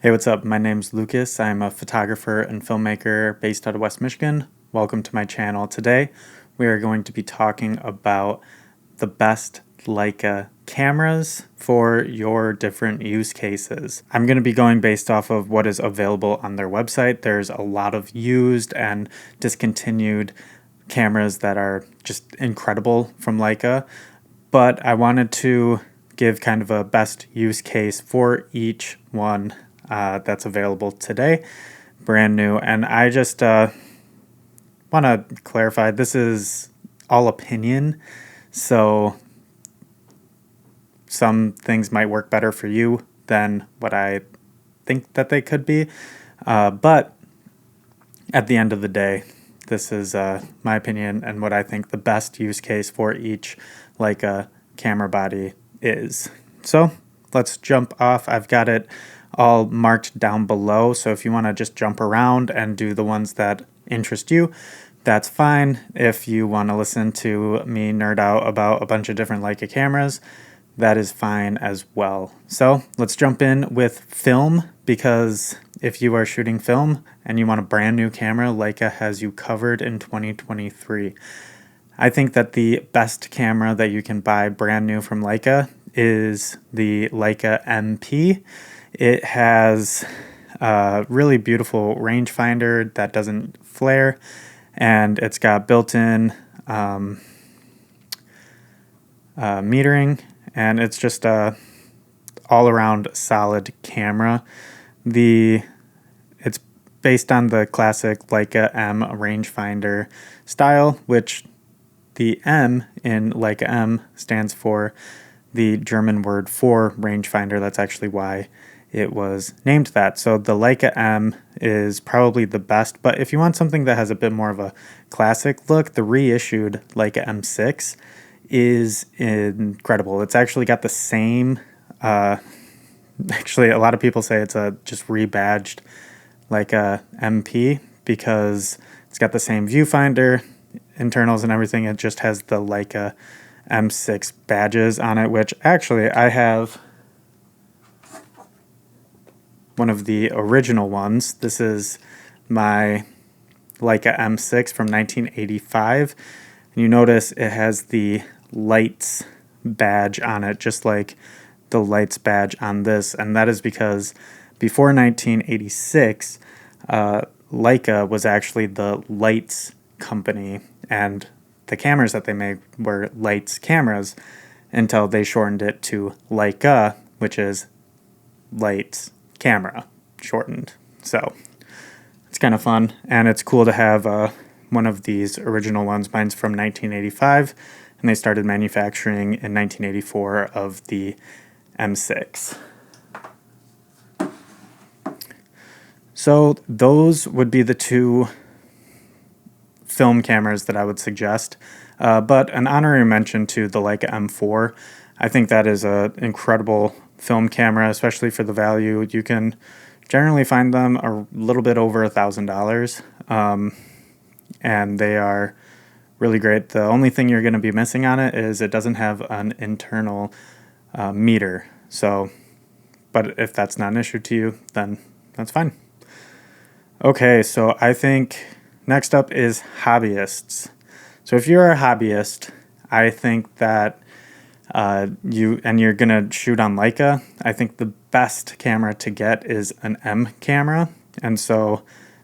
Hey, what's up? My name's Lucas. I'm a photographer and filmmaker based out of West Michigan. Welcome to my channel. Today, we are going to be talking about the best Leica cameras for your different use cases. I'm going to be going based off of what is available on their website. There's a lot of used and discontinued cameras that are just incredible from Leica, but I wanted to give kind of a best use case for each one that's available today, brand new. And I just want to clarify, this is all opinion, so some things might work better for you than what I think that they could be, but at the end of the day, this is my opinion and what I think the best use case for each Leica camera body is. So let's jump off. I've got it all marked down below, so if you want to just jump around and do the ones that interest you, that's fine. If you want to listen to me nerd out about a bunch of different Leica cameras, that is fine as well. So let's jump in with film, because if you are shooting film and you want a brand new camera, Leica has you covered in 2023. I think that the best camera that you can buy brand new from Leica is the Leica MP. It has a really beautiful rangefinder that doesn't flare, and it's got built-in metering, and it's just a all-around solid camera. It's based on the classic Leica M rangefinder style, which the M in Leica M stands for the German word for rangefinder. That's actually why it was named that. So the Leica M is probably the best, but if you want something that has a bit more of a classic look, the reissued Leica M6 is incredible. It's actually got the same, actually a lot of people say it's a just rebadged Leica MP because it's got the same viewfinder, internals and everything. It just has the Leica M6 badges on it, which actually I have one of the original ones. This is my Leica M6 from 1985. And you notice it has the lights badge on it, just like the lights badge on this. And that is because before 1986, Leica was actually the lights company, and the cameras that they made were lights cameras until they shortened it to Leica, which is lights camera shortened. So it's kind of fun, and it's cool to have one of these original ones. Mine's from 1985, and they started manufacturing in 1984 of the M6. So those would be the two film cameras that I would suggest, but an honorary mention to the Leica M4. I think that is an incredible film camera, especially for the value. You can generally find them a little bit over $1,000, and they are really great. The only thing you're going to be missing on it is it doesn't have an internal meter. So, but if that's not an issue to you, then that's fine. Okay, so I think next up is hobbyists. So if you're a hobbyist, I think that you're gonna shoot on Leica, I think the best camera to get is an M camera. And so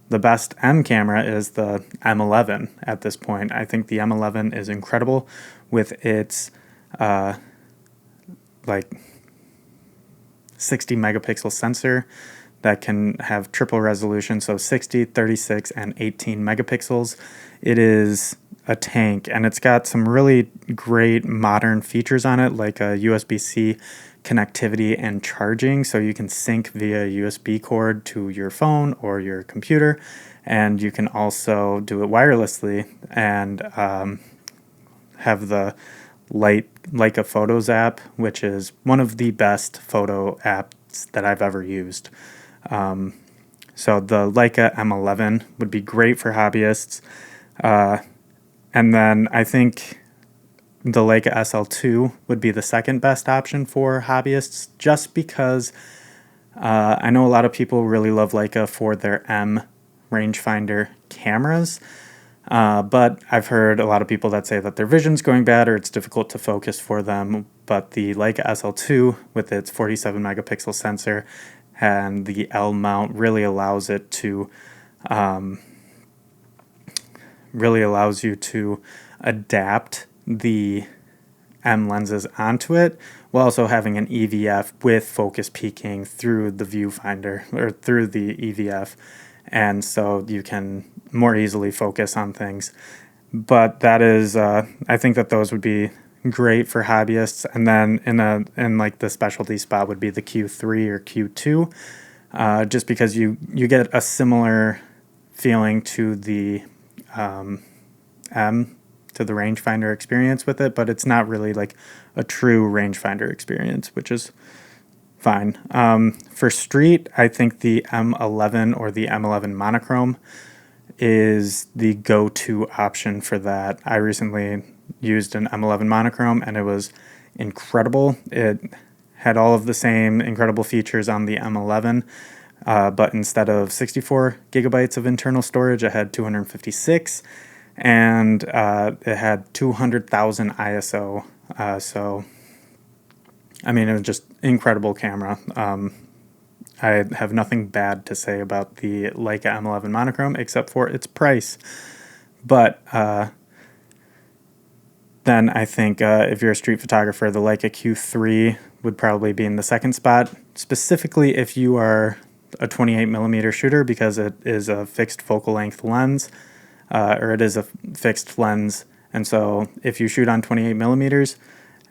the best M camera is the M11 at this point. I think the M11 is incredible with its like 60 megapixel sensor that can have triple resolution, so 60, 36, and 18 megapixels. It is a tank, and it's got some really great modern features on it, like a USB-C connectivity and charging, so you can sync via USB cord to your phone or your computer, and you can also do it wirelessly and have the Leica Photos app, which is one of the best photo apps that I've ever used. So the Leica M11 would be great for hobbyists. And then I think the Leica SL2 would be the second best option for hobbyists, just because I know a lot of people really love Leica for their M rangefinder cameras, but I've heard a lot of people that say that their vision's going bad or it's difficult to focus for them. But the Leica SL2 with its 47 megapixel sensor and the L mount really allows it to really allows you to adapt the M lenses onto it while also having an EVF with focus peaking through the viewfinder or through the EVF, and so you can more easily focus on things. But that is I think that those would be great for hobbyists. And then in like the specialty spot would be the Q3 or Q2, just because you get a similar feeling to the M, to the rangefinder experience with it, but it's not really like a true rangefinder experience, which is fine. For street, I think the M11 or the M11 monochrome is the go-to option for that. I recently used an M11 monochrome and it was incredible. It had all of the same incredible features on the M11, but instead of 64 gigabytes of internal storage, it had 256, and it had 200,000 ISO. So, I mean, it was just incredible camera. I have nothing bad to say about the Leica M11 monochrome except for its price. But then I think if you're a street photographer, the Leica Q3 would probably be in the second spot, specifically if you are a 28 millimeter shooter, because it is a fixed focal length lens, or it is a fixed lens. And so if you shoot on 28 millimeters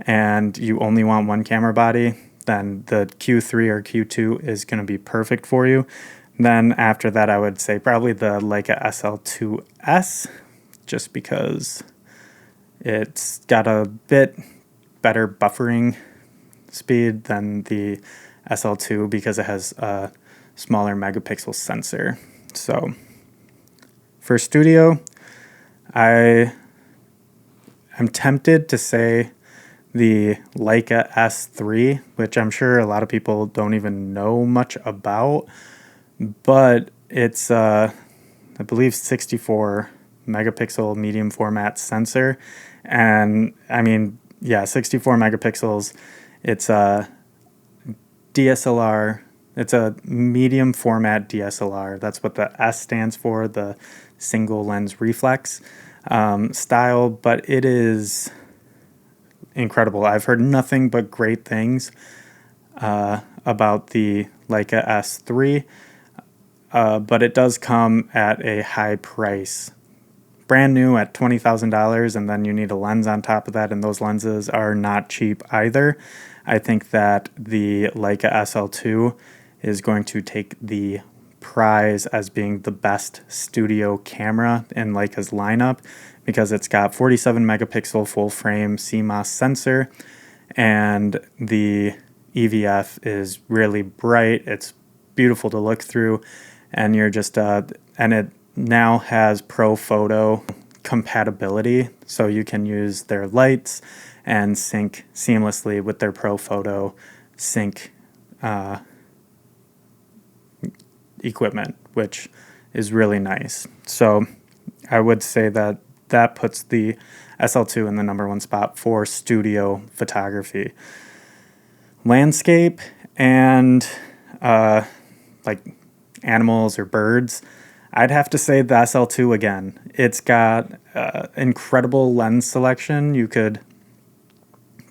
and you only want one camera body, then the Q3 or Q2 is going to be perfect for you. Then after that, I would say probably the Leica SL2S, just because it's got a bit better buffering speed than the SL2 because it has a smaller megapixel sensor. So for studio, I am tempted to say the Leica S3, which I'm sure a lot of people don't even know much about, but it's I believe 64 megapixel medium format sensor. And I mean, yeah, 64 megapixels. It's a DSLR. It's a medium format DSLR. That's what the S stands for, the single lens reflex style, but it is incredible. I've heard nothing but great things about the Leica S3, but it does come at a high price. Brand new at $20,000, and then you need a lens on top of that, and those lenses are not cheap either. I think that the Leica SL2 is going to take the prize as being the best studio camera in Leica's lineup, because it's got 47 megapixel full frame CMOS sensor, and the EVF is really bright. It's beautiful to look through, and you're just and it now has pro photo compatibility, so you can use their lights and sync seamlessly with their pro photo sync equipment, which is really nice. So I would say that that puts the SL2 in the number one spot for studio photography. Landscape and like animals or birds, I'd have to say the SL2 again. It's got incredible lens selection. You could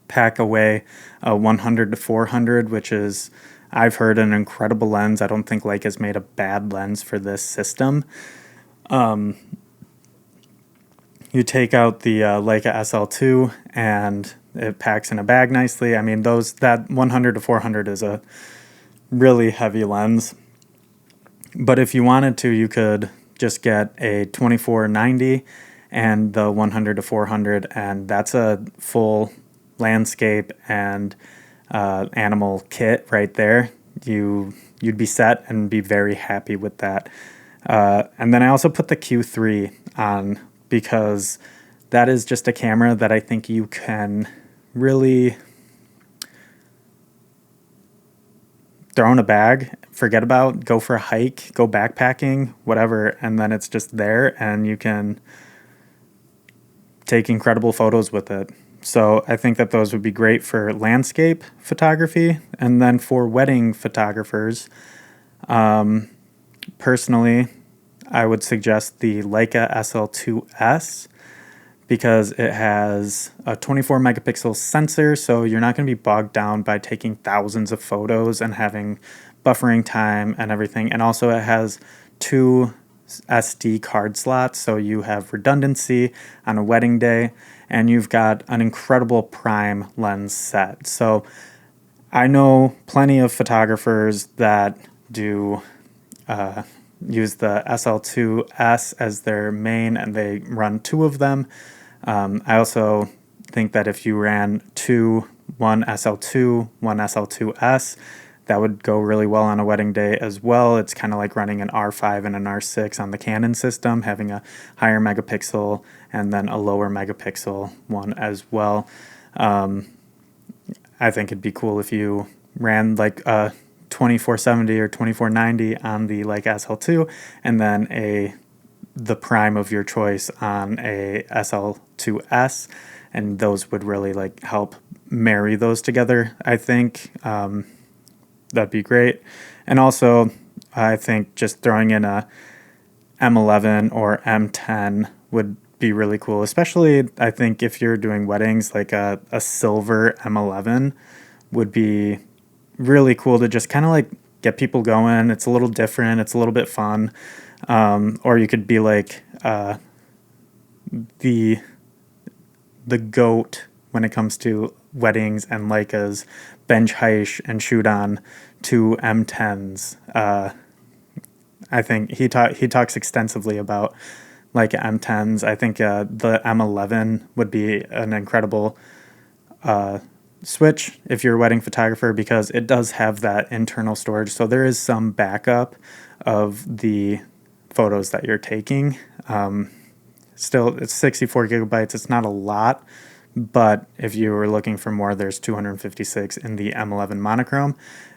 pack away a 100 to 400, which is, I've heard, an incredible lens. I don't think Leica's made a bad lens for this system. You take out the Leica SL2 and it packs in a bag nicely. I mean, that 100 to 400 is a really heavy lens. But if you wanted to, you could just get a 24-90 and the 100 to 400, and that's a full landscape and animal kit right there. You'd be set and be very happy with that. And then I also put the Q3 on because that is just a camera that I think you can really throw in a bag, forget about, go for a hike, go backpacking, whatever, and then it's just there and you can take incredible photos with it. So I think that those would be great for landscape photography. And then for wedding photographers, personally, I would suggest the Leica SL2S because it has a 24 megapixel sensor, so you're not going to be bogged down by taking thousands of photos and having buffering time and everything. And also it has 2 SD card slots, so you have redundancy on a wedding day, and you've got an incredible prime lens set. So I know plenty of photographers that do use the SL2S as their main, and they run 2 of them. I also think that if you ran 2, one SL2, one SL2S, that would go really well on a wedding day as well. It's kind of like running an R5 and an R6 on the Canon system, having a higher megapixel and then a lower megapixel one as well. I think it'd be cool if you ran like a 2470 or 2490 on the Leica SL2 and then the prime of your choice on a SL2S, and those would really like help marry those together. I think that'd be great. And also I think just throwing in a M11 or M10 would be really cool, especially I think if you're doing weddings, like a silver M11 would be really cool to just kind of like get people going. It's a little different, it's a little bit fun. Or you could be like the GOAT when it comes to weddings and Leicas, bench height and shoot on 2 M10s. I think he talks extensively about Leica M10s. I think the M11 would be an incredible switch if you're a wedding photographer, because it does have that internal storage, so there is some backup of the photos that you're taking. Still, it's 64 gigabytes. It's not a lot, but if you were looking for more, there's 256 in the M11 monochrome.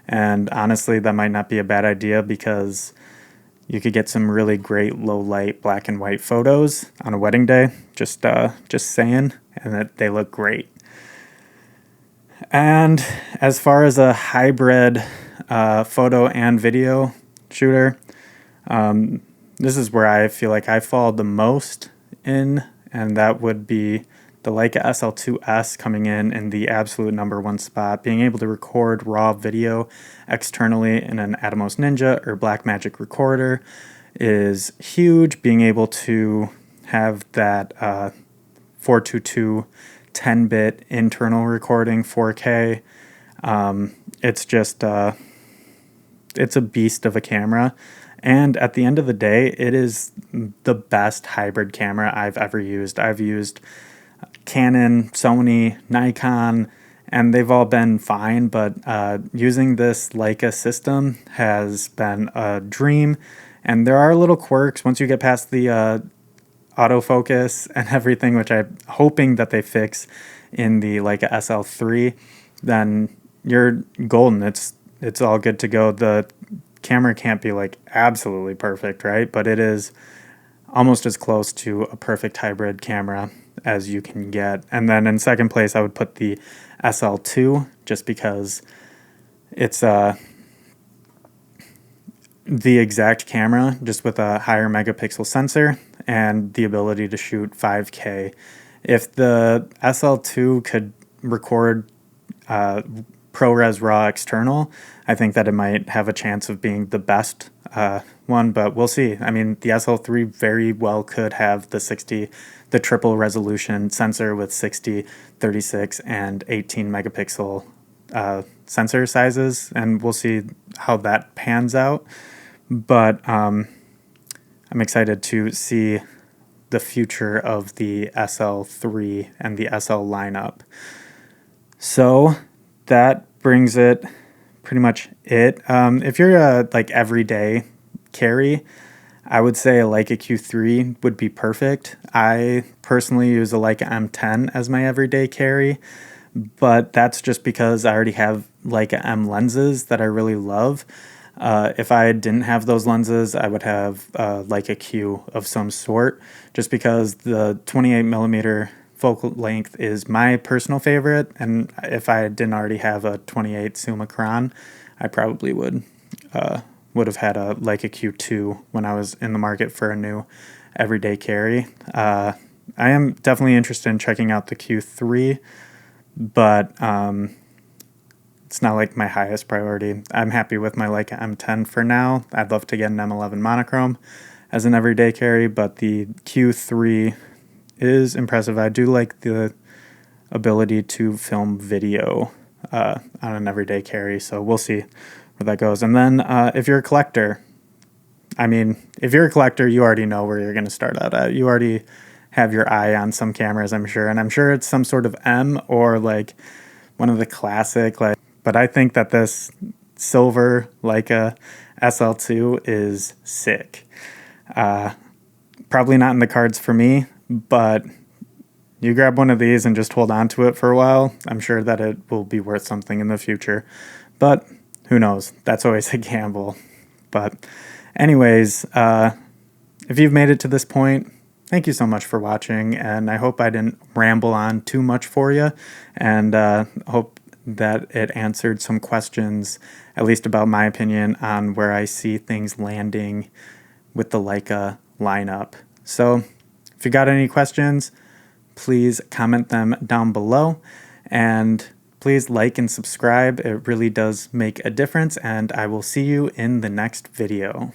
And honestly, that might not be a bad idea because you could get some really great low light black and white photos on a wedding day. Just saying, and that they look great. And as far as a hybrid photo and video shooter, this is where I feel like I fall the most in, and that would be the Leica SL2S coming in the absolute #1 spot. Being able to record raw video externally in an Atomos Ninja or Blackmagic recorder is huge. Being able to have that 422 10-bit internal recording 4K, it's just it's a beast of a camera. And at the end of the day, it is the best hybrid camera I've ever used. I've used Canon, Sony, Nikon, and they've all been fine, but using this Leica system has been a dream. And there are little quirks once you get past the autofocus and everything, which I'm hoping that they fix in the Leica SL3, then you're golden. It's all good to go. The camera can't be like absolutely perfect, right? But it is almost as close to a perfect hybrid camera as you can get. And then in second place, I would put the SL2, just because it's the exact camera, just with a higher megapixel sensor and the ability to shoot 5K. If the SL2 could record ProRes RAW external, I think that it might have a chance of being the best one, but we'll see. I mean, the SL3 very well could have the triple resolution sensor with 60, 36, and 18 megapixel sensor sizes, and we'll see how that pans out. But I'm excited to see the future of the SL3 and the SL lineup. So that brings it pretty much it. If you're a like everyday carry, I would say a Leica Q3 would be perfect. I personally use a Leica M10 as my everyday carry. but that's just because I already have Leica M lenses that I really love. If I didn't have those lenses, I would have Leica Q of some sort, just because the 28 millimeter focal length is my personal favorite, and if I didn't already have a 28 Summicron, I probably would have had a Leica Q2 when I was in the market for a new everyday carry. I am definitely interested in checking out the Q3, but it's not like my highest priority. I'm happy with my Leica M10 for now. I'd love to get an M11 monochrome as an everyday carry, but the Q3 is impressive. I do like the ability to film video on an everyday carry, so we'll see where that goes. And then if you're a collector, if you're a collector, you already know where you're going to start out at. You already have your eye on some cameras, I'm sure, and I'm sure it's some sort of M or like one of the classic, but I think that this silver Leica SL2 is sick. Probably not in the cards for me, but you grab one of these and just hold on to it for a while. I'm sure that it will be worth something in the future, but who knows? That's always a gamble. But anyways, if you've made it to this point, thank you so much for watching, and I hope I didn't ramble on too much for you, and hope that it answered some questions, at least about my opinion on where I see things landing with the Leica lineup. So if you got any questions, please comment them down below, and please like and subscribe. It really does make a difference, and I will see you in the next video.